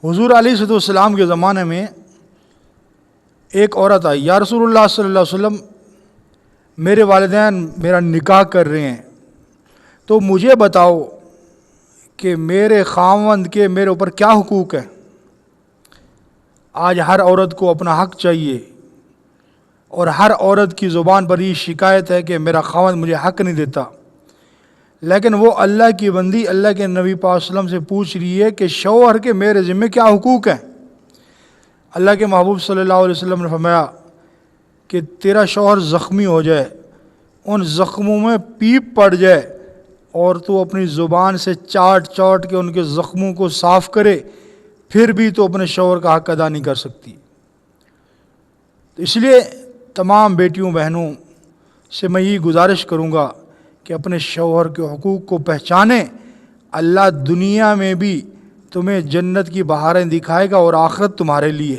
حضور علیہ السلام کے زمانے میں ایک عورت آئی، یا رسول اللہ صلی اللہ علیہ وسلم میرے والدین میرا نکاح کر رہے ہیں، تو مجھے بتاؤ کہ میرے خاوند کے میرے اوپر کیا حقوق ہیں۔ آج ہر عورت کو اپنا حق چاہیے، اور ہر عورت کی زبان پر یہ شکایت ہے کہ میرا خاوند مجھے حق نہیں دیتا، لیکن وہ اللہ کی بندی اللہ کے نبی پاک صلی اللہ علیہ وسلم سے پوچھ رہی ہے کہ شوہر کے میرے ذمہ کیا حقوق ہیں۔ اللہ کے محبوب صلی اللہ علیہ وسلم نے فرمایا کہ تیرا شوہر زخمی ہو جائے، ان زخموں میں پیپ پڑ جائے، اور تو اپنی زبان سے چاٹ چاٹ کے ان کے زخموں کو صاف کرے، پھر بھی تو اپنے شوہر کا حق ادا نہیں کر سکتی۔ تو اس لیے تمام بیٹیوں بہنوں سے میں یہ گزارش کروں گا کہ اپنے شوہر کے حقوق کو پہچانیں۔ اللہ دنیا میں بھی تمہیں جنت کی بہاریں دکھائے گا اور آخرت تمہارے لیے